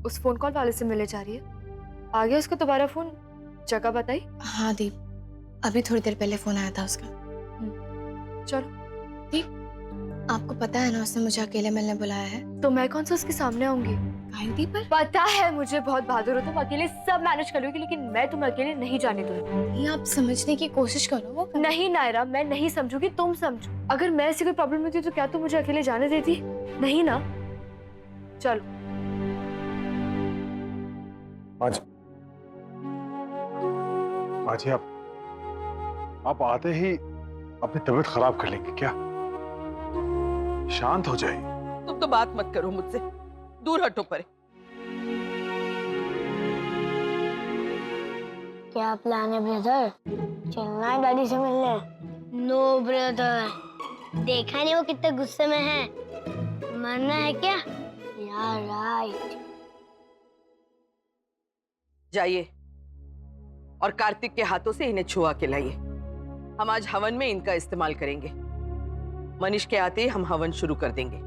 उस phone call वाले से मिलने जा रही है। आ गया उसका दोबारा फोन? जगह बताई? हाँ दीप, अभी थोड़ी देर पहले फोन आया था उसका। चलो। दीप, आपको पता है ना उसने मुझे अकेले मिलने बुलाया है। तो मैं कौन सा उसके सामने आऊंगी? काहे दीप? पर पता है मुझे, बहुत बहादुर हो तुम, अकेले सब मैनेज कर लोगी, लेकिन मैं तुम्हें अकेले नहीं जाने दूंगी। ये आप समझने की कोशिश करो। वो नहीं नायरा, मैं नहीं समझूंगी, तुम समझो। अगर मैं ऐसी कोई प्रॉब्लम होती तो क्या तुम मुझे अकेले जाने देती? नहीं ना। चलो। माजी, आप आते ही अपनी तबीयत खराब कर लेंगे क्या? शांत हो जाइए। तुम तो बात मत करो मुझसे, दूर हटो परे। क्या प्लान है ब्रदर? चलना है डैडी से मिलने? नो ब्रदर, देखा नहीं वो कितने गुस्से में है। मरना है क्या? यार राइट। जाइए और कार्तिक के हाथों से इन्हें छुआ के लाइए। हम आज हवन में इनका इस्तेमाल करेंगे। मनीष के आते ही हम हवन शुरू कर देंगे।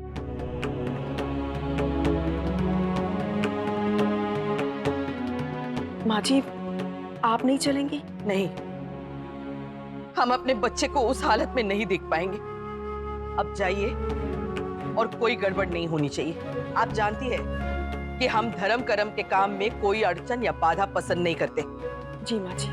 माँ जी, आप नहीं चलेंगी? नहीं, हम अपने बच्चे को उस हालत में नहीं देख पाएंगे। अब जाइए और कोई गड़बड़ नहीं होनी चाहिए। आप जानती है कि हम धर्म कर्म के काम में कोई अड़चन या बाधा पसंद नहीं करते। जी माँ जी।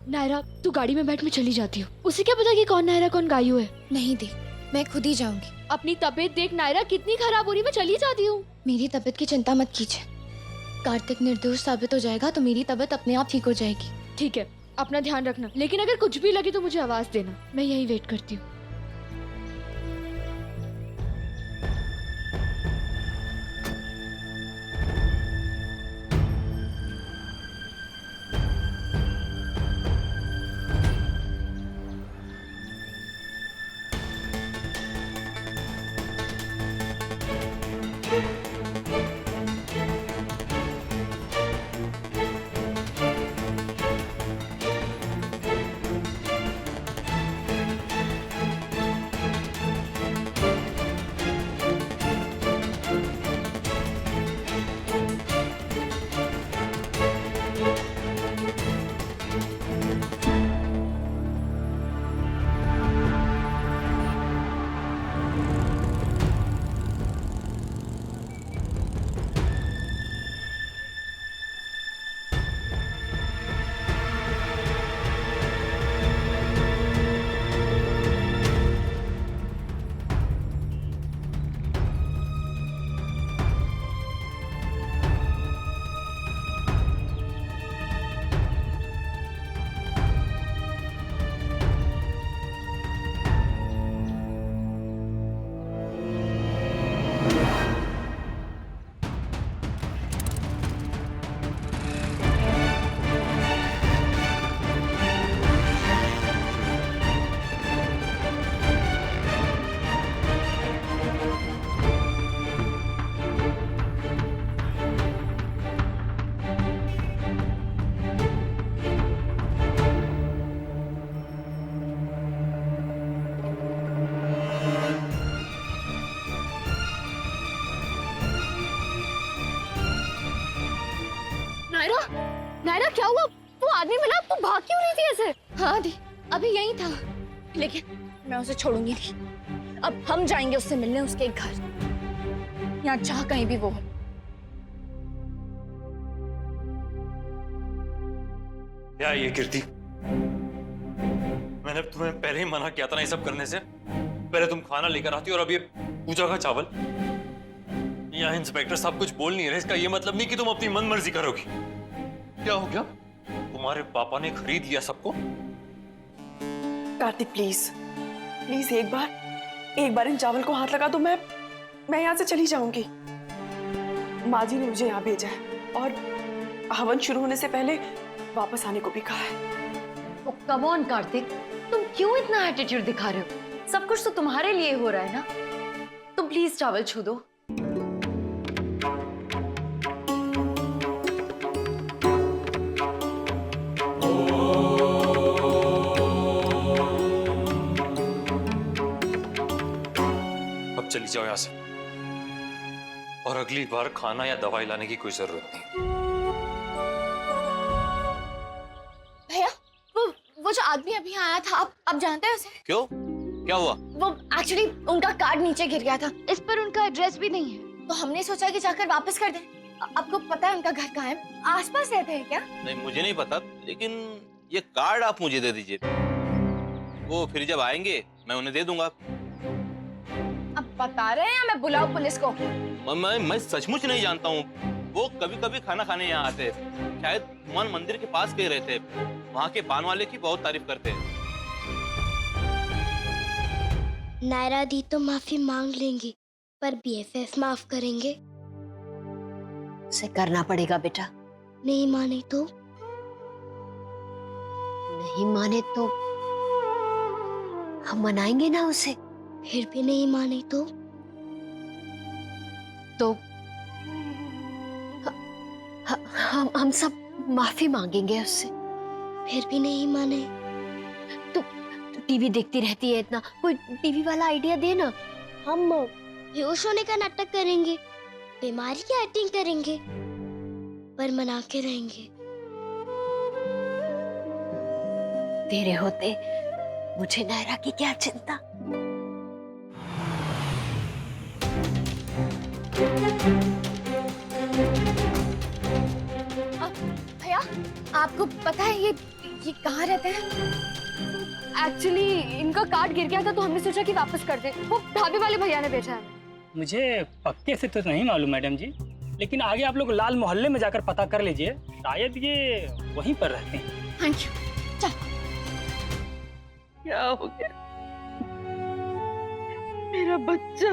नायरा, तू गाड़ी में बैठ, मैं चली जाती हूँ। उसे क्या पता कि कौन नायरा कौन गायू है? नहीं दीप, मैं खुद ही जाऊंगी। अपनी तबीयत देख नायरा, कितनी खराब हो रही है, मैं चली जाती हूँ। मेरी तबीयत की चिंता मत कीजिए। कार्तिक निर्दोष साबित हो जाएगा तो मेरी तबीयत अपने आप ठीक हो जाएगी। ठीक है, अपना ध्यान रखना, लेकिन अगर कुछ भी लगे तो मुझे आवाज देना। मैं यही वेट करती हूँ। नायरा, नायरा क्या हुआ? वो आदमी मिला, तू भाग क्यों रही थी ऐसे? हाँ दी, अभी यही था, लेकिन मैं उसे छोड़ूंगी नहीं। अब हम जाएंगे उससे मिलने, उसके घर, यहाँ जहाँ कहीं भी वो हो। क्या ये कीर्ति, मैंने तुम्हें पहले ही मना किया था ना ये सब करने से। पहले तुम खाना लेकर आती और अब ये पूजा का चावल। यहाँ इंस्पेक्टर साहब कुछ बोल नहीं रहे, इसका ये मतलब नहीं कि तुम अपनी मन मर्जी करोगी। क्या हो गया? तुम्हारे पापा ने खरीद लिया सबको? कार्तिक प्लीज प्लीज, एक बार इन चावल को हाथ लगा दो। मैं यहाँ से चली जाऊंगी। माँ जी ने मुझे यहाँ भेजा है और हवन शुरू होने से पहले वापस आने को भी कहा है। तो कम ऑन कार्तिक, तुम क्यों इतना एटीट्यूड दिखा रहे हो? सब कुछ तो तुम्हारे लिए हो रहा है ना। तुम प्लीज चावल छू दो। चली जाओ यहाँ से, और अगली बार खाना या दवाई लाने की कोई जरूरत नहीं। भैया, वो जो आदमी अभी आया था, आप जानते हैं उसे? क्यों, क्या हुआ? वो एक्चुअली उनका कार्ड नीचे गिर गया था, इस पर उनका एड्रेस भी नहीं है, तो हमने सोचा कि जाकर वापस कर दें। आपको पता है उनका घर कहाँ है? आसपास रहते हैं क्या? नहीं, मुझे नहीं पता, लेकिन ये कार्ड आप मुझे दे दीजिए, वो फिर जब आएंगे मैं उन्हें दे दूंगा। अब बता रहे हैं या मैं बुलाऊं पुलिस को? मैं सचमुच नहीं जानता हूँ। वो कभी कभी खाना खाने यहाँ आते हैं, शायद हनुमान मंदिर के पास कहीं रहते हैं। वहाँ के पान वाले की बहुत तारीफ करते हैं। नायरा दी तो माफी मांग लेंगी, पर बीएफएफ माफ करेंगे? उसे करना पड़ेगा बेटा। नहीं माने तो? नहीं माने तो हम मनाएंगे ना उसे। फिर भी नहीं माने तो? हम सब माफी मांगेंगे उससे। फिर भी नहीं माने? तो टीवी देखती रहती है इतना, कोई टीवी वाला आइडिया दे ना। हम बेहोश होने का नाटक करेंगे, बीमारी की एक्टिंग करेंगे, पर मना के रहेंगे। तेरे होते मुझे नायरा की क्या चिंता। भैया, आपको पता है ये कहाँ रहते हैं? एक्चुअली इनका कार्ड गिर गया था, तो हमने सोचा कि वापस कर दे। वो ढाबे वाले भैया ने भेजा है। मुझे पक्के से तो नहीं मालूम मैडम जी, लेकिन आगे आप लोग लाल मोहल्ले में जाकर पता कर लीजिए, शायद ये वहीं पर रहते हैं। Thank you. चल। क्या हो गया मेरा बच्चा?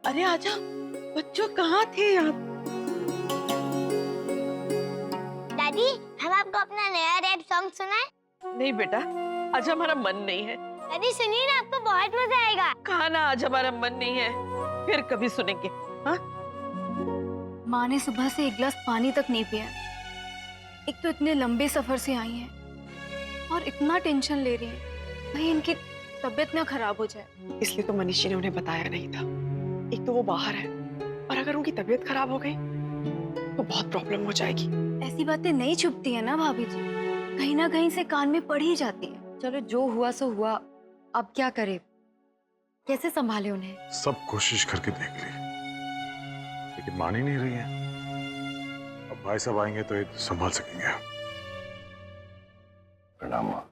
अरे आजा बच्चों, कहाँ थे आप? दादी, हम आपको अपना नया रैप सॉन्ग सुनाएं? नहीं बेटा, आज हमारा मन नहीं है। दादी सुनिए ना, आपको बहुत मजा आएगा। कहा ना आज हमारा मन नहीं है, फिर कभी सुनेंगे। हाँ? माँ ने सुबह से एक गिलास पानी तक नहीं पिया। एक तो इतने लंबे सफर से आई हैं और इतना टेंशन ले रही हैं, भाई इनकी तबीयत ना खराब हो जाए। इसलिए तो मनीष जी ने उन्हें बताया नहीं था। एक तो वो बाहर है, और अगर उनकी तबीयत खराब हो गई तो बहुत प्रॉब्लम हो जाएगी। ऐसी बातें नहीं छुपती है ना भाभी जी, कहीं ना कहीं से कान में पड़ ही जाती है। चलो जो हुआ सो हुआ, अब क्या करे, कैसे संभाले उन्हें? सब कोशिश करके देख ली, लेकिन मान ही नहीं रही है। अब भाई साहब आएंगे तो ये संभाल सकेंगे। प्रणाम माँ।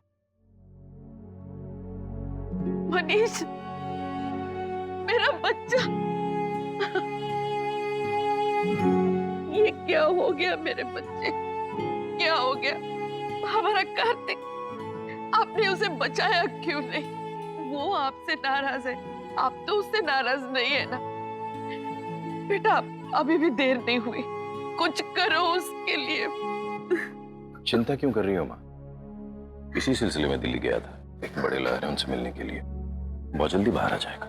मनीष, मेरा बच्चा, ये क्या हो गया मेरे बच्चे? क्या हो गया? हमारा कार्तिक, आपने उसे बचाया क्यों नहीं? वो आपसे नाराज है, आप तो उससे नाराज नहीं है ना? बेटा, अभी भी देर नहीं हुई, कुछ करो उसके लिए। चिंता क्यों कर रही हो माँ? इसी सिलसिले में दिल्ली गया था, एक बड़े लॉयर है, उनसे मिलने के लिए। बहुत जल्दी बाहर आ जाएगा।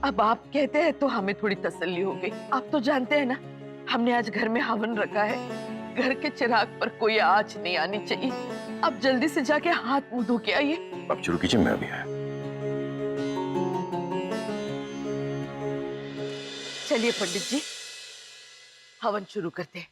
अब आप कहते हैं तो हमें थोड़ी तसल्ली हो गई। आप तो जानते हैं ना, हमने आज घर में हवन रखा है, घर के चिराग पर कोई आँच नहीं आनी चाहिए। अब जल्दी से जाके हाथ मुंह धो के आइए। अब शुरू कीजिए, मैं अभी आया। चलिए पंडित जी, हवन शुरू करते हैं।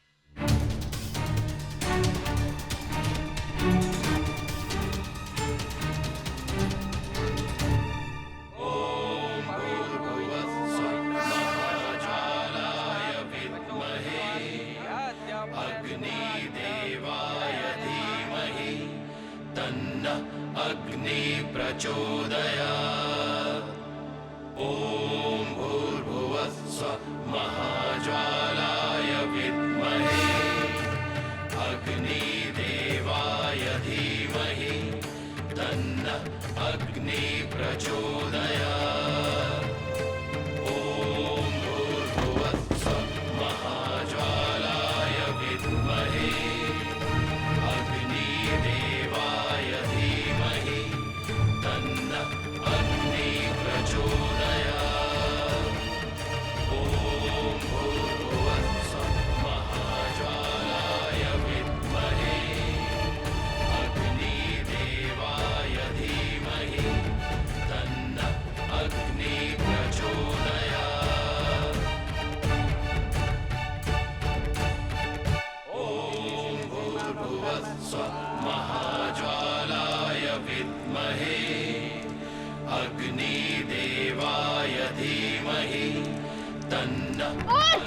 उठ!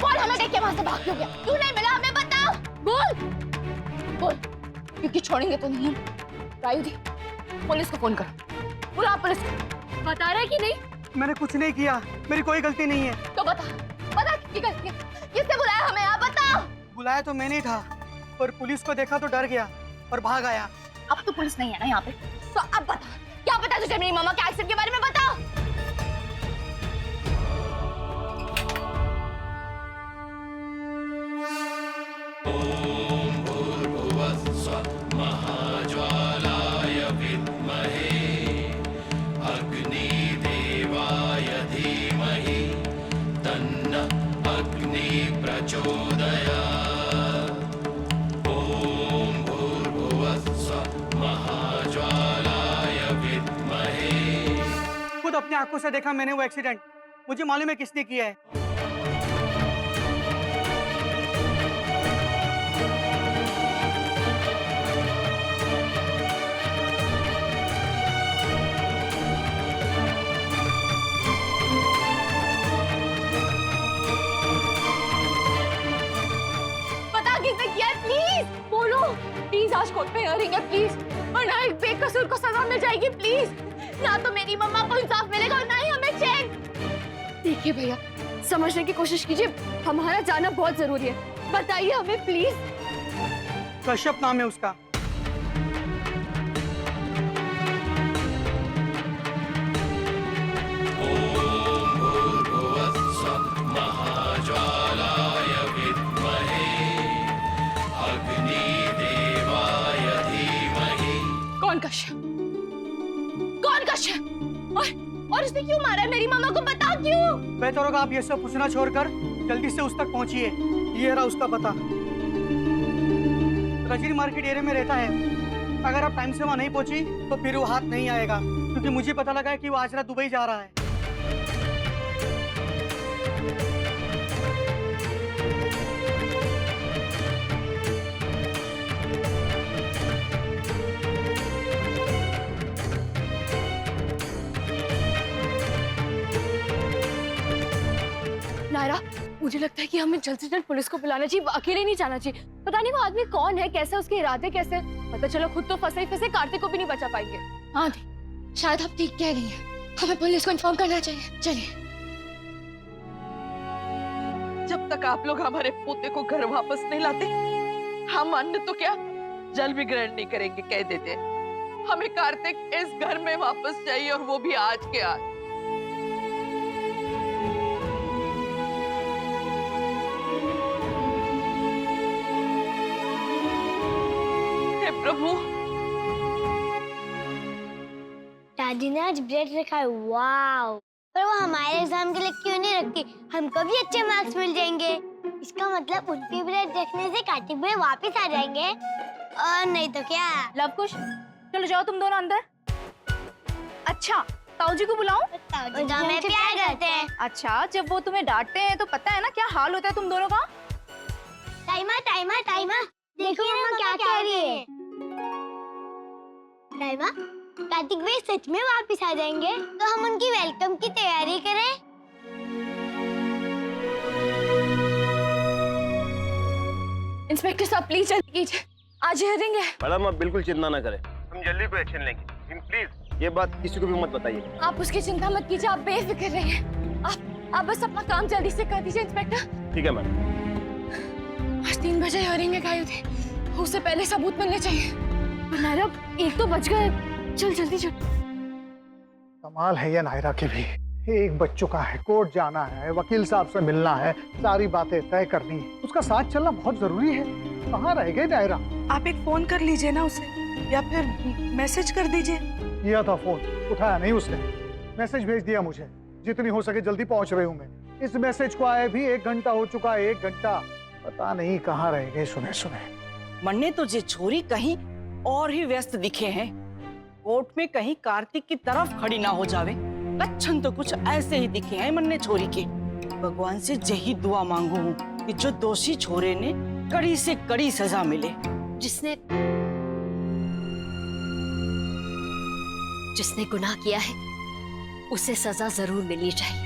कौन हमें देख के वहां से भाग क्यों गया? क्यों नहीं मिला हमें बताओ? बोल! बोल! क्योंकि छोड़ेंगे तो नहीं हम। रायुदी, पुलिस को फोन करो। बुला पुलिस को। बता रहा है कि नहीं? मैंने कुछ नहीं किया, मेरी कोई गलती नहीं है। तो बता, बता किसकी गलती है? किसने बुलाया हमें? आप बताओ। बुलाया तो मैंने ही था, पर पुलिस को देखा तो डर गया और भाग आया। अब तो पुलिस नहीं है ना यहाँ पे, तो अब बता, क्या पता तुझे मेरी मामा के एक्सीडेंट के बारे में? बता। खुद अपनी आंखों से देखा मैंने वो एक्सीडेंट। मुझे मालूम है किसने किया है। बता किसने किया है, प्लीज बोलो। प्लीज आज कोर्ट में हियरिंग है, प्लीज, वरना एक बेकसूर को सजा मिल जाएगी। प्लीज, ना तो मेरी मम्मा को इंसाफ मिलेगा और ना ही हमें चैन। देखिए भैया, समझने की कोशिश कीजिए, हमारा जाना बहुत जरूरी है। बताइए हमें प्लीज। कश्यप नाम है उसका। कौन कश्यप? कौन कश्यप? और उसने क्यों मारा है मेरी मामा को? बताओ क्यों? बेहतर होगा आप ये सब पूछना छोड़कर जल्दी से उस तक पहुंचिए। ये रहा उसका पता। रजनी मार्केट एरिया में रहता है। अगर आप टाइम से वहाँ नहीं पहुंची तो फिर वो हाथ नहीं आएगा, क्योंकि मुझे पता लगा है कि वो आज रात दुबई जा रहा है। नायरा, मुझे लगता है कि हमें जल्द से जल्द पुलिस को बुलाना चाहिए। अकेले नहीं जाना चाहिए। पता नहीं वो आदमी कौन है, कैसे, उसके इरादे कैसे। पता चलो खुद तो फंसे ही फंसे कार्तिक को भी नहीं बचा पाएंगे। हाँ दी, शायद आप ठीक कह रही हैं। हमें पुलिस को इन्फॉर्म करना चाहिए। चलिए। जब तक आप लोग हमारे पोते को घर वापस नहीं लाते, हम अन्न तो क्या जल भी ग्रहण नहीं करेंगे, कह देते। हमें कार्तिक इस घर में वापस चाहिए, और वो भी आज के आज। हे प्रभु। दादी ने आज ब्रेड रखा है, वाव। पर वो हमारे एग्जाम के लिए क्यों नहीं रखती? हमको भी अच्छे मार्क्स मिल जाएंगे। इसका मतलब उन फेवरेट रखने से कार्तिक भाई वापस आ जाएंगे, और नहीं तो क्या। लवकुश, चलो जाओ तुम दोनों अंदर। अच्छा, ताऊ जी को बुलाऊं? ताऊ जी हमें प्यार करते हैं। अच्छा, जब वो तुम्हें डांटते हैं तो पता है ना क्या हाल होता है तुम दोनों का? टाइमा टाइमा टाइमा, देखिए मम्मा क्या कह रही है। टाइमा, कार्तिक भाई सच में वापस आ जाएंगे तो हम उनकी वेलकम की तैयारी करें। इंस्पेक्टर साहब प्लीज जल्दी कीजिए, आज हियरिंग है। मैडम आप बिल्कुल चिंता ना करें, हम जल्दी कोई एक्शन लेंगे। प्लीज ये बात किसी को भी मत बताइए। आप उसकी चिंता मत कीजिए, आप बेफिक्र रहिए। आप बस अपना काम जल्दी से कर दीजिए इंस्पेक्टर। ठीक है मैडम। आज 3 बजे हियरिंग है गायु थी, उससे पहले सबूत मिलने चाहिए। नायरा, 1 तो बज गए, चल जल्दी चल। कमाल है ये नायरा की भी। एक बज चुका है, कोर्ट जाना है, वकील साहब से मिलना है, सारी बातें तय करनी है। उसका साथ चलना बहुत जरूरी है। कहाँ रह गए नायरा? आप एक फोन कर लीजिए ना उसे, या फिर मैसेज कर दीजिए। किया था फोन, उठाया नहीं उसने। मैसेज भेज दिया मुझे, जितनी हो सके जल्दी पहुंच रही हूँ मैं। इस मैसेज को आए भी 1 घंटा हो चुका है। 1 घंटा, पता नहीं कहाँ रह गए। सुने सुने मन्ने तुझे छोरी कहीं और ही व्यस्त दिखे हैं। कोर्ट में कहीं कार्तिक की तरफ खड़ी ना हो जावे। लक्षण तो कुछ ऐसे ही दिखे हैं मन्ने छोरी के। भगवान से यही दुआ मांगू हूँ कि जो दोषी छोरे ने कड़ी से कड़ी सजा मिले। जिसने गुनाह किया है उसे सजा जरूर मिलनी चाहिए।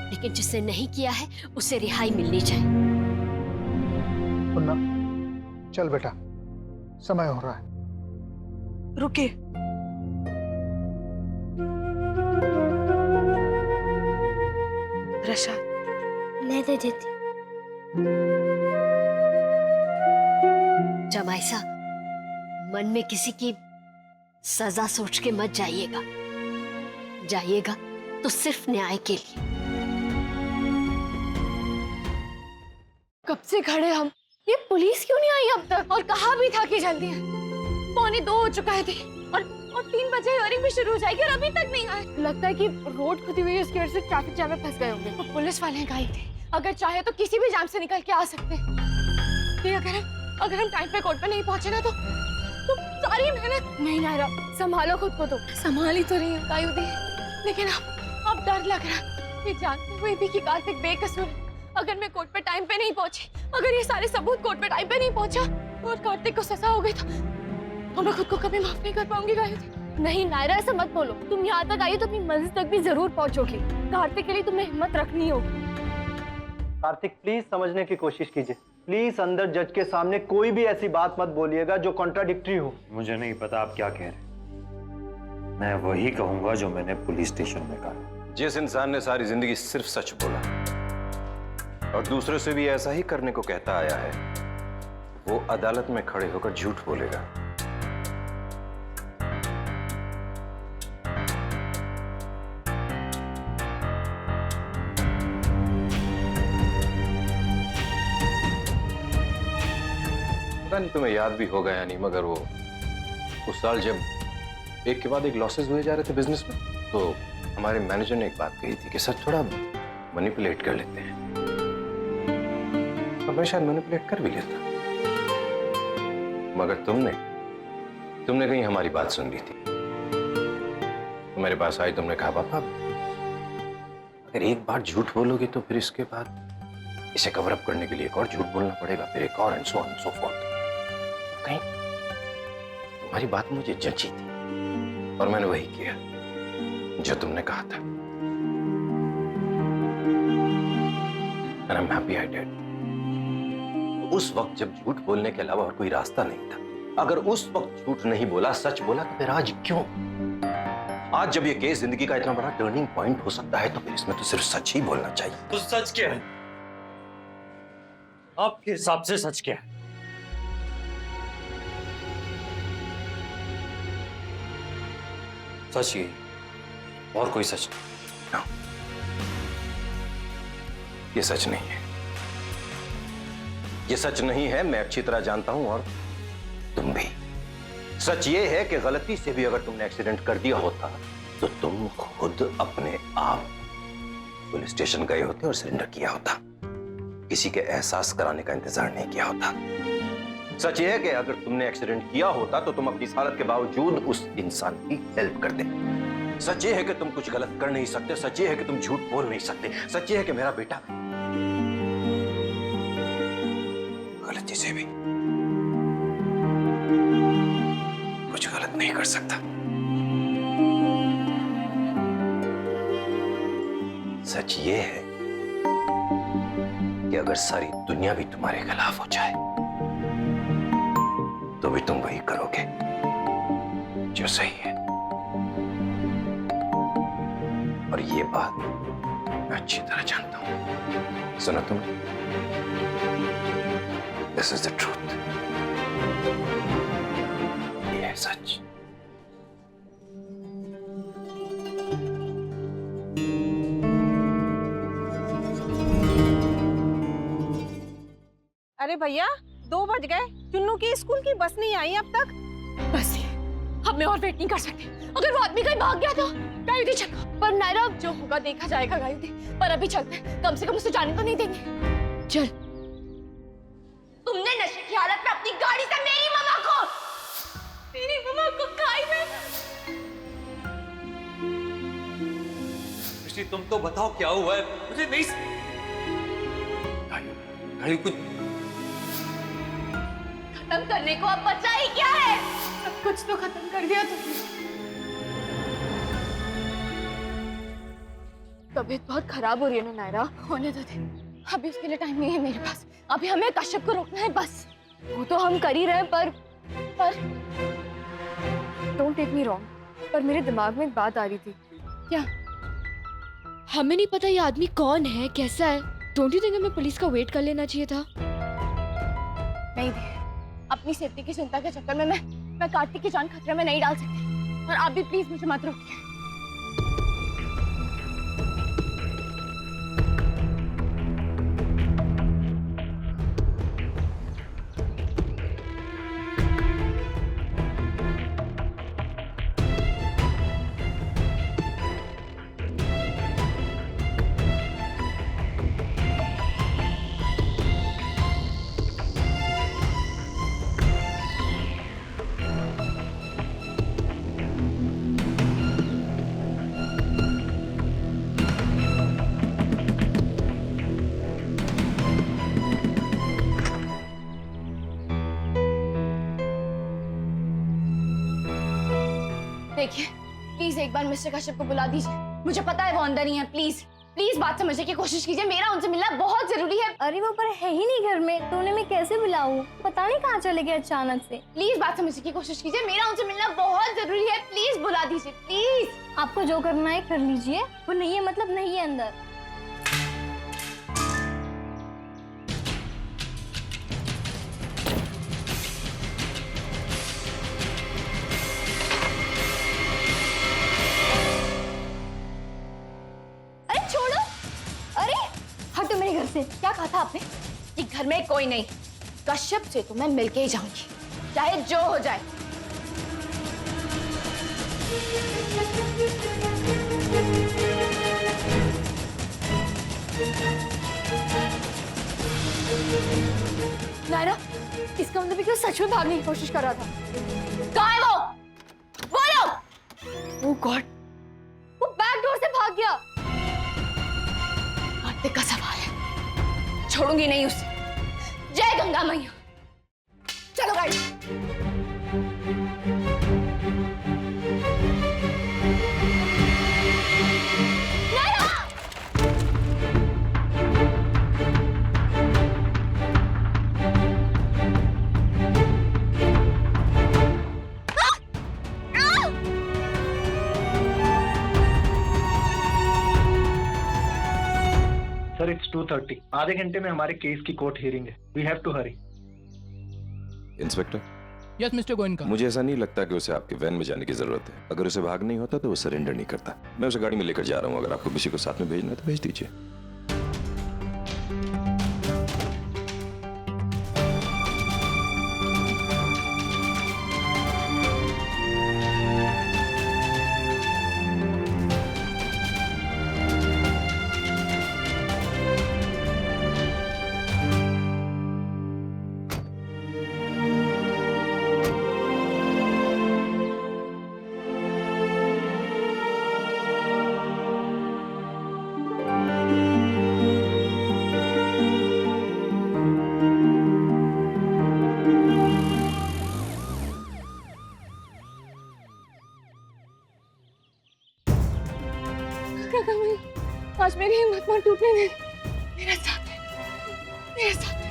लेकिन जिसने नहीं किया है उसे रिहाई मिलनी चाहिए। मुन्ना, चल बेटा, समय हो रहा है। रुके, रशा, मैं दे देती। जमाइसा, मन में किसी की सजा सोच के मत जाइएगा। जाइएगा तो सिर्फ न्याय के लिए। कब से खड़े हम, ये पुलिस क्यों नहीं आई अब तक? और कहा भी था कि जल्दी है। 1:45 हो चुका है और 3 बजे हियरिंग भी शुरू हो जाएगी और अभी तक नहीं आए। लगता है कि रोड खुदी हुई है, उसकी वजह से ट्रैफिक जैम में फंस गए होंगे। तो पुलिस वाले गए थे, अगर चाहे तो किसी भी जाम से निकल के आ सकते हैं। अगर हम टाइम पे कोर्ट पे नहीं पहुंचे ना तो सारी मेहनत। नहीं नायरा, संभालो खुद को, तो संभाल ही तो रही है कायुदी, लेकिन अब डर लग रहा है। ये जानते हुए भी कि कार्तिक बेकसूर है। अगर मैं कोर्ट पे टाइम पे नहीं पहुंची, अगर ये सारे सबूत कोर्ट पे टाइम पे नहीं पहुंचा और कार्तिक को सजा हो गई तो मैं खुद को कभी माफ नहीं कर पाऊंगी कायुदी। नहीं नायरा, ऐसा मत बोलो। तुम यहाँ तक आई तो अपनी मंजिल तक भी जरूर पहुंचोगी। कार्तिक के लिए तुम्हें हिम्मत रखनी होगी। कार्तिक, प्लीज समझने की कोशिश कीजिए। प्लीज अंदर जज के सामने कोई भी ऐसी बात मत बोलिएगा जो कॉन्ट्राडिक्टरी हो। मुझे नहीं पता आप क्या कह रहे हैं। मैं वही कहूंगा जो मैंने पुलिस स्टेशन में कहा। जिस इंसान ने सारी जिंदगी सिर्फ सच बोला और दूसरों से भी ऐसा ही करने को कहता आया है, वो अदालत में खड़े होकर झूठ बोलेगा। पता नहीं तुम्हें याद भी होगा या नहीं, मगर वो उस साल जब एक के बाद एक लॉसेस हुए जा रहे थे बिजनेस में, तो हमारे मैनेजर ने एक बात कही थी कि सर थोड़ा मैनिपुलेट कर लेते हैं। अब मैं शायद मैनिपुलेट कर भी लेता, मगर तुमने कहीं हमारी बात सुन ली थी। तो मेरे पास आई, तुमने कहा पापा अगर एक बार झूठ बोलोगे तो फिर इसके बाद इसे कवर अप करने के लिए एक और झूठ बोलना पड़ेगा, फिर एक और, and so on so forth. कहीं तुम्हारी बात मुझे जची थी और मैंने वही किया जो तुमने कहा था। And I'm happy I did. उस वक्त जब झूठ बोलने के अलावा और कोई रास्ता नहीं था, अगर उस वक्त झूठ नहीं बोला, सच बोला, तो फिर आज क्यों? आज जब ये केस जिंदगी का इतना बड़ा टर्निंग पॉइंट हो सकता है, तो फिर इसमें तो सिर्फ सच ही बोलना चाहिए। तो सच क्या है? आपके हिसाब से सच क्या है? सच ये, और कोई सच नहीं। ये सच नहीं है, ये सच नहीं है, मैं अच्छी तरह जानता हूं, और तुम भी। सच ये है कि गलती से भी अगर तुमने एक्सीडेंट कर दिया होता तो तुम खुद अपने आप पुलिस स्टेशन गए होते और सरेंडर किया होता, किसी के एहसास कराने का इंतजार नहीं किया होता। सच ये है कि अगर तुमने एक्सीडेंट किया होता तो तुम अपनी हालत के बावजूद उस इंसान की हेल्प करते। सच ये है कि तुम कुछ गलत कर नहीं सकते, सच ये है कि तुम झूठ बोल नहीं सकते, सच ये है कि मेरा बेटा गलती से भी कुछ गलत नहीं कर सकता। सच ये है कि अगर सारी दुनिया भी तुम्हारे खिलाफ हो जाए तो भी तुम वही करोगे जो सही है। और ये बात मैं अच्छी तरह जानता हूं। सुनो तुम, दिस इज द ट्रूथ। ये है सच। अरे भैया 2 बज गए, चुन्नू की स्कूल की बस नहीं आई अब तक। बस अब मैं और वेट नहीं कर सकती। अगर वो आदमी कहीं भाग गया तो गायुदी चलो। पर नायरा, जो होगा देखा जाएगा गायुदी। पर अभी चलते हैं, कम से कम उसे जाने तो नहीं देंगे। चल। तुमने नशे की हालत में अपनी गाड़ी से मेरी मम्मा को खाई में। ऋषि, तुम तो बताओ क्या हुआ है, मुझे नहीं। गाड़ी कुछ खत्म करने को अब बचा ही क्या है? सब कुछ तो खत्म कर दिया तुमने। तबीयत बहुत खराब हो रही है ना नायरा, होने दो दे। अभी उसके लिए टाइम नहीं है मेरे पास। अभी हमें कश्यप को रोकना है बस। वो तो हम कर ही रहे हैं, पर डोंट टेक मी रॉन्ग, पर मेरे दिमाग में एक बात आ रही थी। क्या? हमें नहीं पता ये आदमी कौन है, कैसा है। डोंट यू थिंक हमें पुलिस का वेट कर लेना चाहिए था? नहीं दी, अपनी सेफ्टी की चिंता के चक्कर में मैं कार्तिक की जान खतरे में नहीं डाल सकती। और आप भी प्लीज मुझे मत रोकिए। देखिए प्लीज एक बार मिस्टर कश्यप को बुला दीजिए। मुझे पता है वो अंदर ही है। प्लीज प्लीज बात समझने की कोशिश कीजिए। मेरा उनसे मिलना बहुत जरूरी है। अरे वो पर है ही नहीं घर में, तो उन्हें मैं कैसे बुलाऊं? पता नहीं कहाँ चले गए अचानक से। प्लीज बात समझने की कोशिश कीजिए। मेरा उनसे मिलना बहुत जरूरी है। प्लीज बुला दीजिए प्लीज। आपको जो करना है कर लीजिए, वो नहीं है मतलब नहीं है अंदर। हटो मेरे घर से। क्या कहा था आपने? कि घर में कोई नहीं। कश्यप से तो मैं मिलके ही जाऊंगी, चाहे जो हो जाए। नायरा, इसका मतलब कि वो सच में भागने की कोशिश कर रहा था। कहाँ है वो? बोलो। ओह गॉड, वो बैक डोर से भाग गया। कार्तिक का सवाल है, छोड़ूंगी नहीं उसे। जय गंगा मैया। चलो गाइस। Sir it's 2:30। आधे घंटे में हमारे केस की कोर्ट हियरिंग है। We have to hurry. Inspector. Yes mister Goenka. मुझे ऐसा नहीं लगता कि उसे आपके वैन में जाने की जरूरत है। अगर उसे भाग नहीं होता तो वो सरेंडर नहीं करता। मैं उसे गाड़ी में लेकर जा रहा हूँ। अगर आपको किसी को साथ में भेजना है तो भेज दीजिए। आज मेरी हिम्मत मत टूटने दे। मेरे साथ है, मेरे साथ है।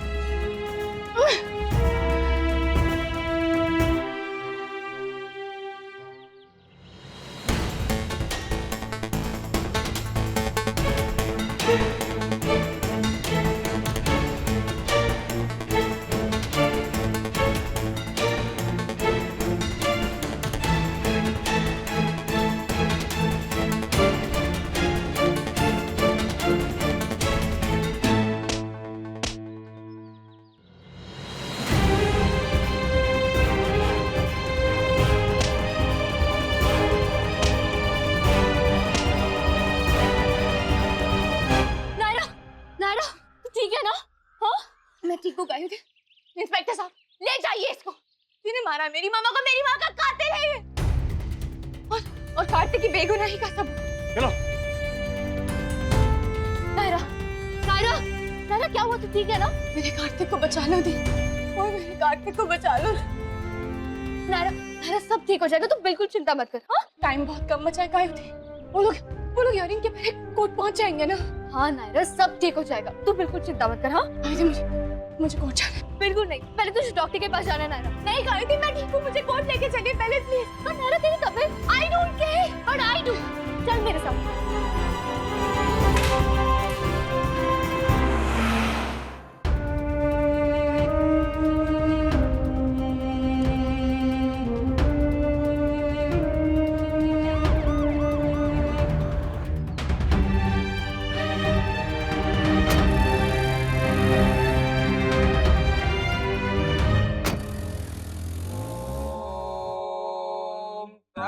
इंस्पेक्टर साहब ले जाइए इसको। किसने मारा मेरी मामा को? मेरी माँ का कातिल है ये। और कार्तिक की बेगुनाही का सब। चलो। नायरा, नायरा, नायरा क्या हुआ? तू ठीक है ना? मेरे कार्तिक को बचा लो दी। ओए मेरे कार्तिक को बचा लो। नायरा, नायरा सब ठीक हो जाएगा, तू बिल्कुल चिंता मत कर। हाँ टाइम बहुत कम बचा है। गायब थी वो लोग, वो लोग इयररिंग के पहले कोर्ट पहुंच जाएंगे ना? हाँ नायरा, सब ठीक हो जाएगा, तू बिल्कुल चिंता मत कर। हाँ मुझे कोर्ट जाना है। बिल्कुल नहीं, पहले तुझे डॉक्टर के पास जाना है नायरा। नहीं गायत्री, मैं ठीक हूँ, मुझे कोर्ट लेके चलिए पहले प्लीज। हाँ नायरा, तेरी तबीयत, I don't care but I do. चल मेरे साथ।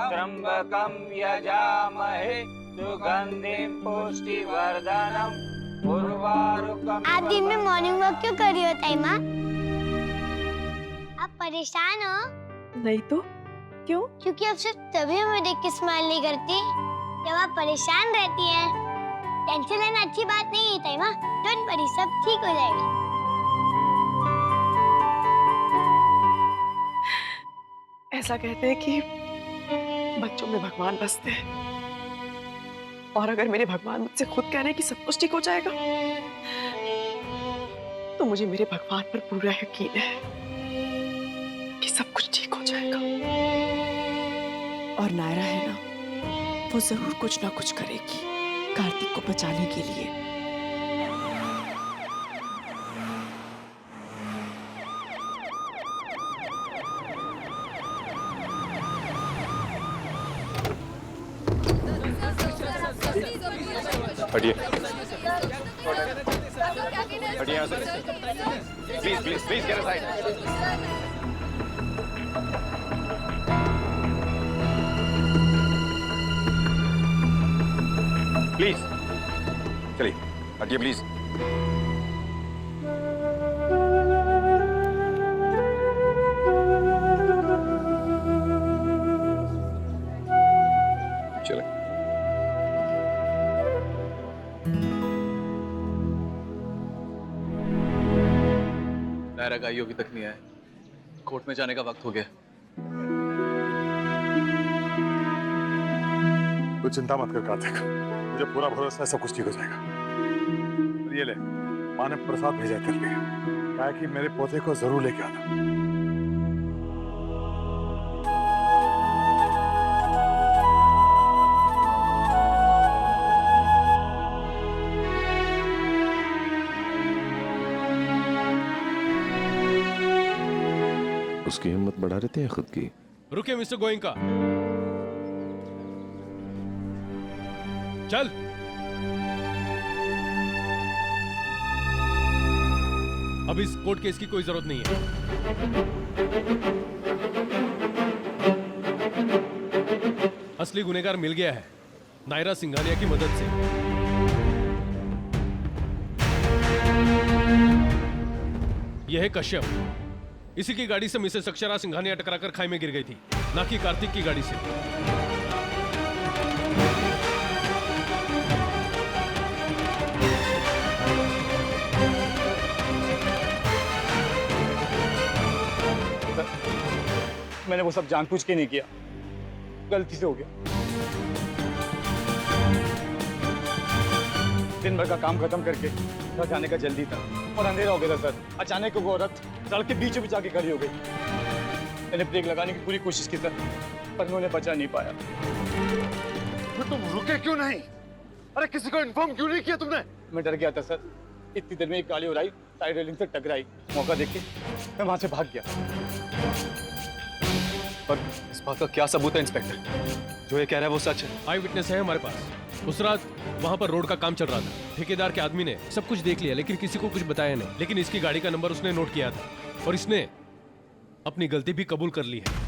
त्र्यंबकं यजामहे सुगंधिं पुष्टिवर्धनम् उर्वारुकम्। आप दिन में मॉर्निंग वॉक क्यों कर रही हो ताईमा? आप परेशान हो? नहीं तो क्यों? क्योंकि आप सिर्फ तभी हमें देख के स्माइल नहीं करती जब आप परेशान रहती हैं। टेंशन लेना अच्छी बात नहीं है ताईमा, डोंट वरी, सब ठीक हो जाएगा। ऐसा कहते हैं कि बच्चों में भगवान बसते हैं, और अगर मेरे भगवान मुझसे खुद कह रहे हैं कि सब कुछ ठीक हो जाएगा, तो मुझे मेरे भगवान पर पूरा यकीन है कि सब कुछ ठीक हो जाएगा। और नायरा है ना, वो जरूर कुछ ना कुछ करेगी कार्तिक को बचाने के लिए। हटिए हटिए यहाँ से, please please please get aside. Please चलिए, हटिए प्लीज। चले। नायरा का अभी तक नहीं आया, कोर्ट में जाने का वक्त हो गया। तू चिंता मत कर कार्तिक, मुझे पूरा भरोसा है सब कुछ ठीक हो जाएगा। ये ले, माँ ने प्रसाद भेजा तेरे लिए, कहा कि मेरे पोते को जरूर लेके आना। उसकी हिम्मत बढ़ा देते हैं खुद की। रुकिए मिस्टर गोयंका, चल। अब इस कोर्ट केस की कोई जरूरत नहीं है। असली गुनहगार मिल गया है, नायरा सिंघानिया की मदद से। यह है कश्यप, इसी की गाड़ी से मिसेस अक्षरा सिंघानिया टकराकर खाई में गिर गई थी, ना कि कार्तिक की गाड़ी से। मैंने वो सब जानबूझ के नहीं किया, गलती से हो गया। दिन भर का काम खत्म करके घर जाने का जल्दी था और अंधेरा हो गया था सर। अचानक वो औरत सड़क के बीचों बीच आके खड़ी हो गई। मैंने ब्रेक लगाने की पूरी कोशिश की सर, पर उन्होंने बचा नहीं पाया। तो तुम रुके क्यों नहीं? अरे किसी को इन्फॉर्म क्यों नहीं किया तुमने? मैं डर गया था सर, इतनी देर में एक काली उड़ाई साइड रेलिंग से टकराई। मौका देख के मैं वहां से भाग गया। पर इस बात का क्या सबूत है इंस्पेक्टर? जो ये कह रहा है वो सच है? आई विटनेस है हमारे पास। उस रात वहां पर रोड का काम चल रहा था, ठेकेदार के आदमी ने सब कुछ देख लिया, लेकिन किसी को कुछ बताया नहीं। लेकिन इसकी गाड़ी का नंबर उसने नोट किया था और इसने अपनी गलती भी कबूल कर ली है।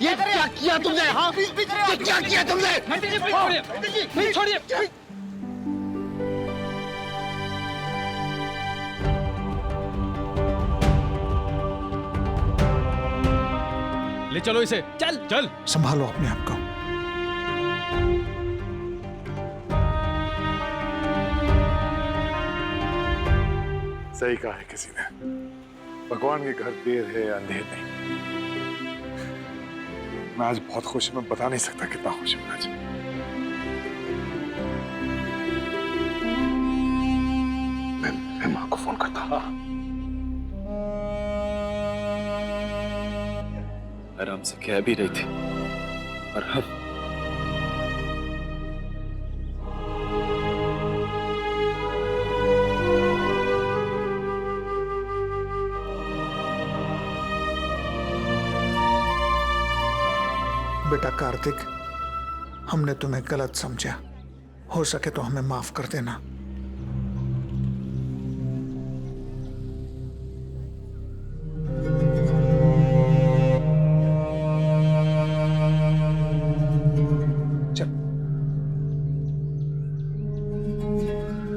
ये क्या किया तुमने? हाँ, क्या किया तुमने? छोड़िए। ले चलो इसे, चल चल। संभालो अपने आप को। सही कहा है किसी ने, भगवान के घर देर है अंधेर नहीं। मैं आज बहुत खुश हूं, मैं बता नहीं सकता कितना खुश हूं आज। मैं माँ को फोन करता हूँ। आराम से कह भी रही थी और हम बेटा कार्तिक, हमने तुम्हें गलत समझा, हो सके तो हमें माफ कर देना।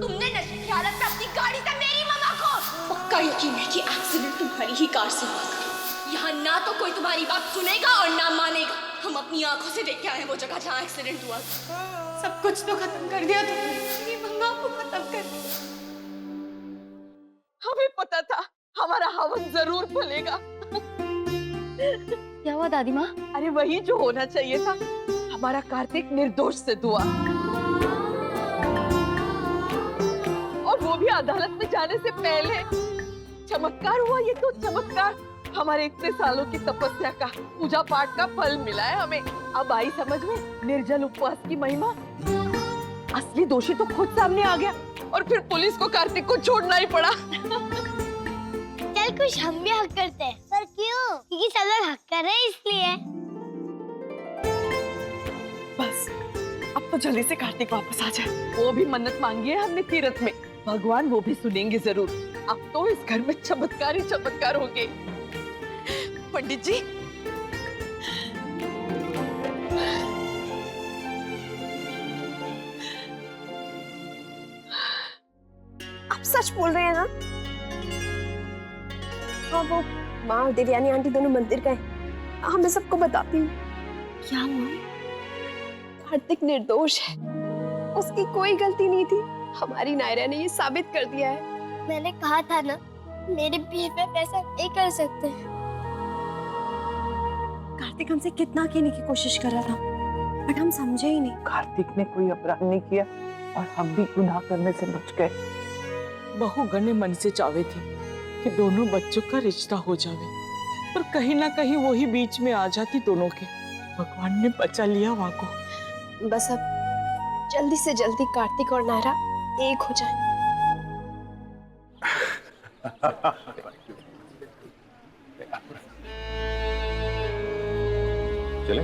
तुमने नशे की हालत में अपनी गाड़ी से मेरी मम्मा को। पक्का यकीन है कि एक्सीडेंट तुम्हारी ही कार से हुआ। यहाँ ना तो कोई तुम्हारी बात सुनेगा और ना मानेगा। हम अपनी आंखों से देख के आए हैं वो जगह जहाँ एक्सीडेंट हुआ। सब कुछ तो खत्म कर दिया तुमने, मेरी मम्मा को खत्म कर दिया। हमें पता था हमारा हवन जरूर फलेगा। क्या हुआ दादी माँ? अरे वही जो होना चाहिए था, हमारा कार्तिक निर्दोष सिद्ध हुआ, और वो भी अदालत में जाने से पहले। चमत्कार हुआ ये तो, चमत्कार। हमारे इतने सालों की तपस्या का, पूजा पाठ का फल मिला है हमें। अब आई समझ में निर्जल उपवास की महिमा। असली दोषी तो खुद सामने आ गया और फिर पुलिस को कार्तिक को छोड़ना ही पड़ा। चल कुछ हम भी हक करते हैं। पर क्यों? क्योंकि सब लोग हक कर रहे हैं इसलिए। बस अब तो जल्दी से कार्तिक वापस आ जाए। वो भी मन्नत मांगी है हमने तीरथ में, भगवान वो भी सुनेंगे जरूर। अब तो इस घर में चमत्कार ही चमत्कार होंगे। पंडित जी, आप सच बोल रहे हैं ना? हाँ, वो माँ और देवयानी आंटी दोनों मंदिर गए। हाँ, मैं सबको बताती हूँ। क्या हुआ? कार्तिक निर्दोष है, उसकी कोई गलती नहीं थी। हमारी नायरा ने ये साबित कर दिया है। मैंने कहा था ना, मेरे बीफ में ऐसा नहीं कर सकते। कार्तिक हमसे कितना कहने की कोशिश कर रहा था, बट हम समझे ही नहीं। कार्तिक ने कोई अपराध नहीं किया और हम भी गुनाह करने से बच गए। बहु गण्य मन से चाहे थे कि दोनों बच्चों का रिश्ता हो जावे, पर कहीं ना कहीं वो ही बीच में आ जाती दोनों के। भगवान ने बचा लिया वहां को। बस अब जल्दी से जल्दी कार्तिक और नायरा एक हो जाए। चले?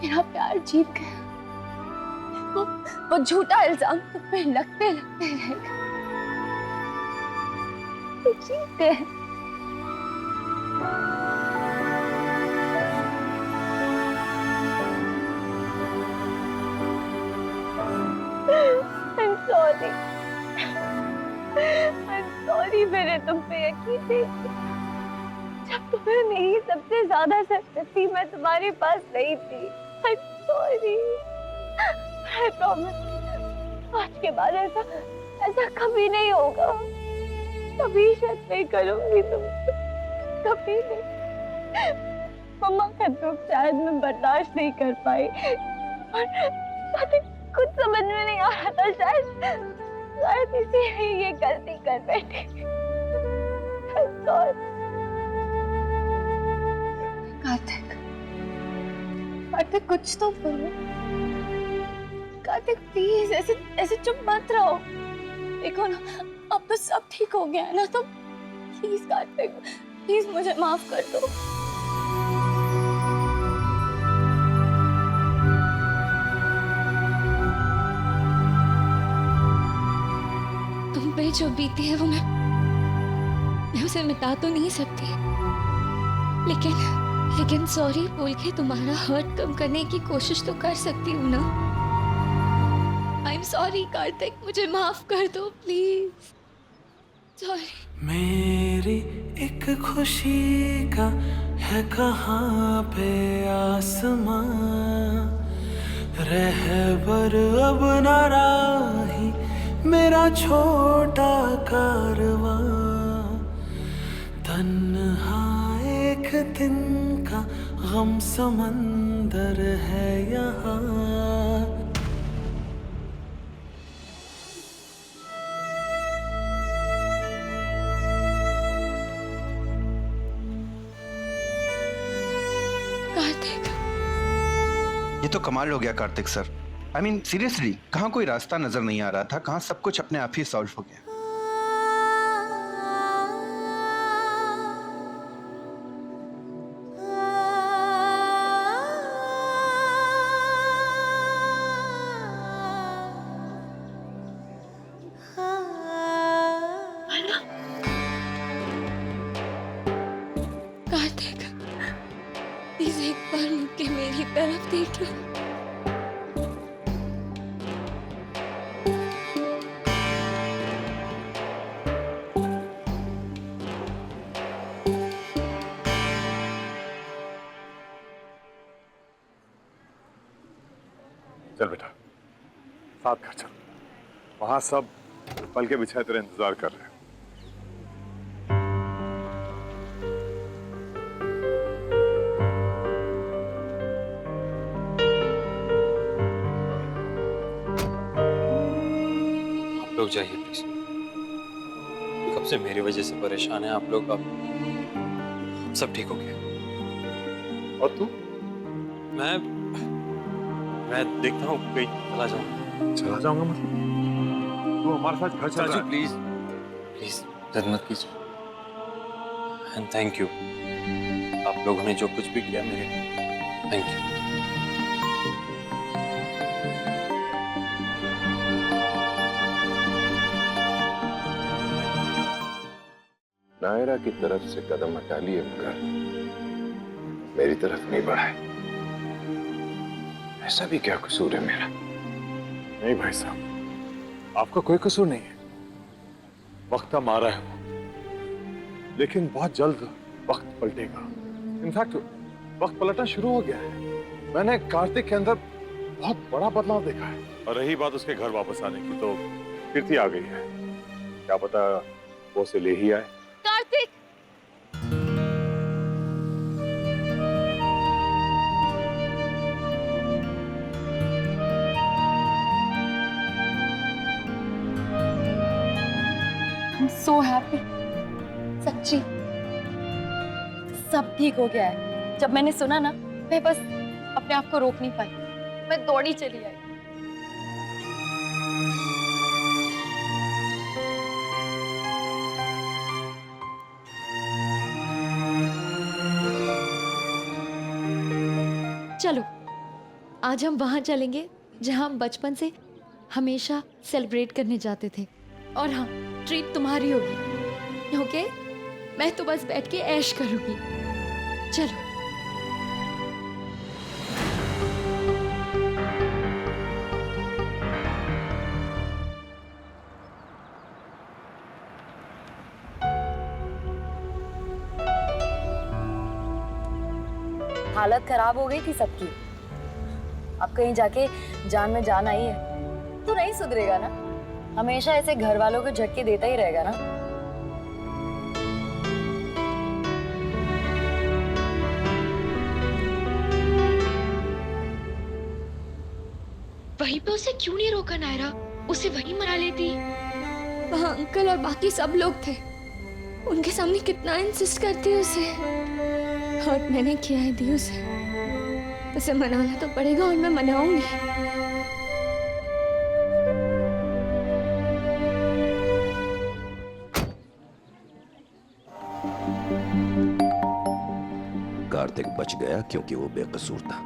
मेरा प्यार जीत गया। वो झूठा इल्जाम तुम पे लगते लगते रहेगा। वो जीत गए। I'm sorry. I'm sorry मैंने तुम पे यकीन नहीं किया। जब तुम्हें मेरी सबसे ज्यादा जरूरत थी, मैं तुम्हारे पास नहीं थी। I'm sorry. I promise. आज के बाद ऐसा कभी नहीं होगा। कभी शक नहीं करूंगी तुमसे, कभी नहीं। मम्मा का दुख शायद मैं बर्दाश्त नहीं कर पाई और कुछ समझ में नहीं आ रहा था, शायद इसीलिए ये गलती कर बैठी। कार्तिक कुछ तो बोलो। कार्तिक प्लीज ऐसे चुप मत रहो। देखो ना, अब तो सब ठीक हो गया है ना, तो प्लीज कार्तिक, प्लीज मुझे माफ कर दो। तुम पे जो बीती है वो मैं उसे मिटा तो नहीं सकती, लेकिन सॉरी बोल के तुम्हारा हर्ट कम करने की कोशिश तो कर सकती हूँ ना। आई एम सॉरी कार्तिक, मुझे माफ कर दो प्लीज। सॉरी। मेरी एक खुशी का है कहाँ पे आसमां, रहबर अब ना राही मेरा छोटा कारवां, तन्हा एक दिन का गम समंदर है यहाँ। कार्तिक, ये तो कमाल हो गया Kartik sir. I mean seriously, कहाँ कोई रास्ता नजर नहीं आ रहा था, कहाँ सब कुछ अपने आप ही सॉल्व हो गया। कार्तिक प्लीज एक बार मुड़ के मेरी तरफ देख लो। चल बेटा, साथ घर चल। वहां सब पल के बिछाए तेरा इंतजार कर रहे हैं। आप लोग जाइए प्लीज। कब से मेरी वजह से परेशान हैं आप लोग। अब सब ठीक हो गया। और तू? मैं देखता हूँ, कहीं चला जाऊंगा। चला जाऊंगा मतलब? तू हमारे साथ घर चल रहा है? प्लीज प्लीज जद मत कीजिए। एंड थैंक यू, आप लोगों ने जो कुछ भी किया मेरे लिए, थैंक यू। नायरा की तरफ से कदम हटा लिए मगर मेरी तरफ नहीं बढ़ाए। ऐसा भी क्या कसूर है मेरा? नहीं भाई साहब, आपका कोई कसूर नहीं है। वक्त का मारा है वो, लेकिन बहुत जल्द वक्त पलटेगा। इनफैक्ट वक्त पलटना शुरू हो गया है। मैंने कार्तिक के अंदर बहुत बड़ा बदलाव देखा है। और रही बात उसके घर वापस आने की, तो कीर्ति आ गई है। क्या पता वो उसे ले ही आए। Kartik, I'm so happy. सच्ची सब ठीक हो गया है। जब मैंने सुना ना, मैं बस अपने आप को रोक नहीं पाई, मैं दौड़ी चली आई। चलो आज हम वहां चलेंगे जहां हम बचपन से हमेशा सेलिब्रेट करने जाते थे। और हाँ, ट्रीट तुम्हारी होगी, ओके? मैं तो बस बैठ के ऐश करूंगी। चलो। हालत खराब हो गई थी सबकी। अब कहीं जाके जान में जान आई है तो नहीं सुधरेगा ना, हमेशा ऐसे घर वालों को झटके देता ही रहेगा ना। वहीं पे उसे क्यों नहीं रोका नायरा? उसे वहीं मना लेती। वहाँ अंकल और बाकी सब लोग थे, उनके सामने कितना इंसिस्ट करती उसे। हर्ट मैंने किया है दी उसे मनाना तो पड़ेगा और मैं मनाऊंगी। कार्तिक बच गया क्योंकि वो बेकसूर था,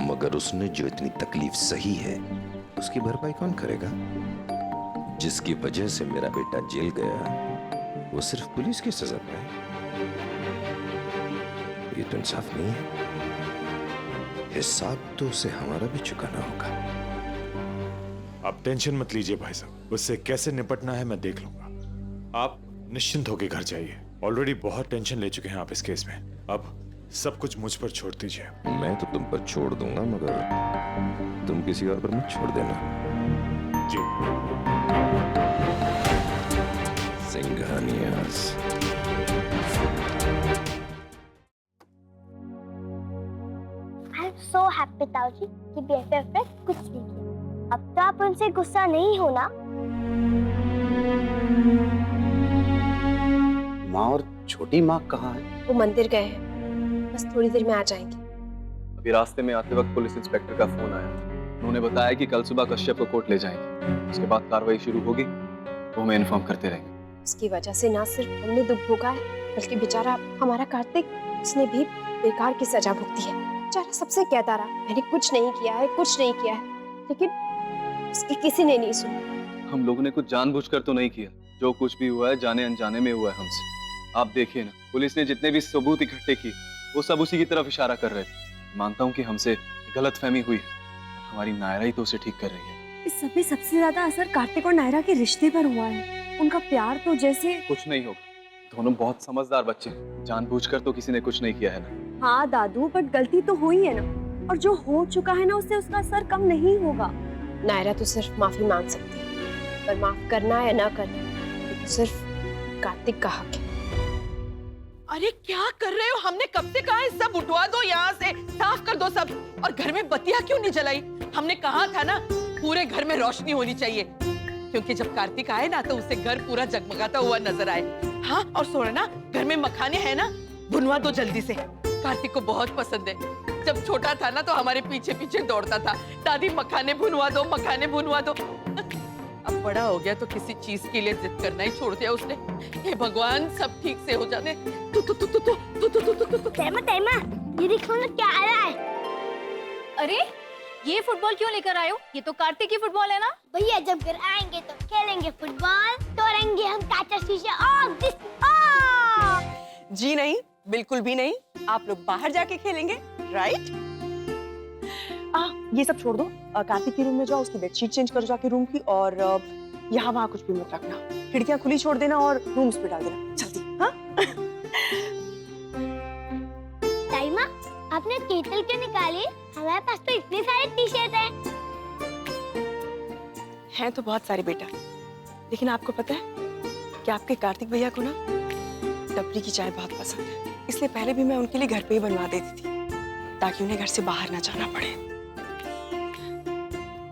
मगर उसने जो इतनी तकलीफ सही है उसकी भरपाई कौन करेगा? जिसकी वजह से मेरा बेटा जेल गया वो सिर्फ पुलिस की सजा पाए, ये तो इंसाफ नहीं है। हिसाब तो उसे हमारा भी चुकाना होगा। आप टेंशन मत लीजिए भाई साहब, उससे कैसे निपटना है मैं देख लूंगा। आप निश्चिंत होकर घर जाइए। ऑलरेडी बहुत टेंशन ले चुके हैं आप इस केस में, अब सब कुछ मुझ पर छोड़ दीजिए। मैं तो तुम पर छोड़ दूंगा, मगर तुम किसी और पर मत छोड़ देना। जी। सिंघानियास। आई एम सो हैप्पी ताऊजी कि BFF ने कुछ नहीं किया। अब तो आप उनसे गुस्सा नहीं होना। माँ और छोटी माँ कहाँ है? वो मंदिर गए हैं, बस थोड़ी देर में आ जाएंगे। अभी रास्ते में आते वक्त पुलिस इंस्पेक्टर का फोन आया। उन्होंने बताया कि कल सुबह कश्यप को कोर्ट ले जाएंगे, उसके बाद कार्रवाई शुरू होगी, वो हमें इन्फॉर्म करते रहेंगे। उसकी वजह से ना सिर्फ हमने दुख भोगा है, बल्कि बेचारा हमारा कार्तिक, उसने भी बेकार की सजा भुगती है। बेचारा सबसे कहता रहा मैंने कुछ नहीं किया है, कुछ नहीं किया है, लेकिन उसकी किसी ने नहीं सुनी। हम लोगों ने कुछ जानबूझकर तो नहीं किया, जो कुछ भी हुआ है जाने अनजाने में हुआ है हमसे। आप देखिए ना, पुलिस ने जितने भी सबूत इकट्ठे किए वो सब उसी की तरफ इशारा कर रहे थे। मानता हूँ कि हमसे गलतफहमी हुई है, हमारी नायरा ही तो उसे ठीक कर रही है। इस सब में सबसे ज्यादा असर कार्तिक और नायरा के रिश्ते पर हुआ है। उनका प्यार तो जैसे कुछ नहीं होगा, दोनों बहुत समझदार बच्चे हैं, जानबूझकर तो किसी ने कुछ नहीं किया है ना। हाँ दादू, बट गलती तो हुई है ना, और जो हो चुका है ना उससे उसका असर कम नहीं होगा। नायरा तो सिर्फ माफी मांग सकती है, पर माफ करना या ना करना ये तो सिर्फ कार्तिक का हक है। अरे क्या कर रहे हो? हमने कब से कहा है सब उठवा दो, यहाँ से साफ कर दो सब। और घर में बत्तियां क्यों नहीं जलाई? हमने कहा था ना पूरे घर में रोशनी होनी चाहिए, क्योंकि जब कार्तिक आए ना तो उसे घर पूरा जगमगाता हुआ नजर आए। हाँ, और सुनो ना, घर में मखाने हैं ना, भुनवा दो जल्दी से, कार्तिक को बहुत पसंद है। जब छोटा था ना तो हमारे पीछे पीछे दौड़ता था, दादी मखाने भुनवा दो, मखाने भुनवा दो। अब बड़ा हो गया तो किसी चीज के लिए जिद करना ही छोड़ दिया उसने। हे भगवान, सब ठीक से हो जाने। तेमा, ये देखो ना क्या आ रहा है। अरे ये फुटबॉल क्यों लेकर आए हो? ये तो कार्तिक की फुटबॉल है ना। भैया जब घर आएंगे तो खेलेंगे फुटबॉल, तोड़ेंगे हम कांच शीशे और दिस। जी नहीं, बिल्कुल भी नहीं, आप लोग बाहर जाके खेलेंगे, राइट? ये सब छोड़ दो, कार्तिक के रूम में जाओ, उसकी बेडशीट चेंज करो जाके रूम की, और यहाँ वहाँ कुछ भी मत रखना, खिड़कियां खुली छोड़ देना और रूम्स पे डाल देना जल्दी। हाँ? ताईमा, आपने केतल क्यों निकाली? हमारे पास तो इतने सारे टी-शर्ट हैं तो बहुत सारे बेटा, लेकिन आपको पता है कि आपके कार्तिक भैया को ना टपरी की चाय बहुत पसंद है, इसलिए पहले भी मैं उनके लिए घर पे ही बनवा देती थी ताकि उन्हें घर से बाहर ना जाना पड़े।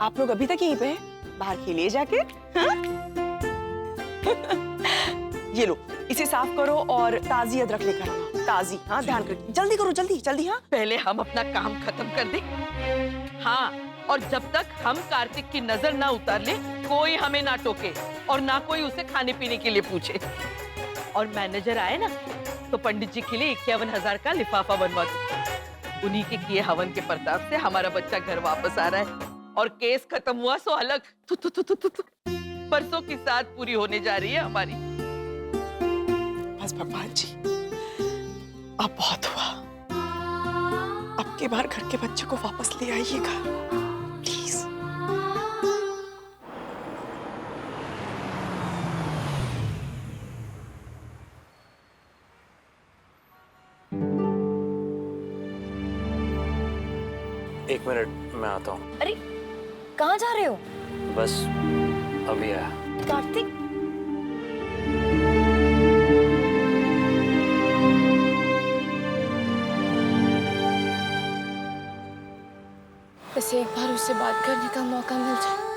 आप लोग अभी तक यहीं पे हैं, बाहर खेलिए जाके। हाँ? ये लो, इसे साफ करो और ताजी अदरक लेकर आना, ताजी। हाँ, ध्यान करके जल्दी करो, जल्दी जल्दी। हाँ, पहले हम अपना काम खत्म कर दें। हाँ, और जब तक हम कार्तिक की नजर ना उतार ले, कोई हमें ना टोके और ना कोई उसे खाने पीने के लिए पूछे। और मैनेजर आए ना तो पंडित जी के लिए 51,000 का लिफाफा बनवा दो। उन्हीं के किए हवन के प्रताप से हमारा बच्चा घर वापस आ रहा है और केस खत्म हुआ सो अलग। परसों की साथ पूरी होने जा रही है हमारी। बस भगवान जी, अब बहुत हुआ, अब के बार घर के बच्चे को वापस ले आइएगा प्लीज। एक मिनट, मैं आता हूँ। अरे कहाँ जा रहे हो? बस अभी आया। कार्तिक, बस एक बार उससे बात करने का मौका मिल जाए।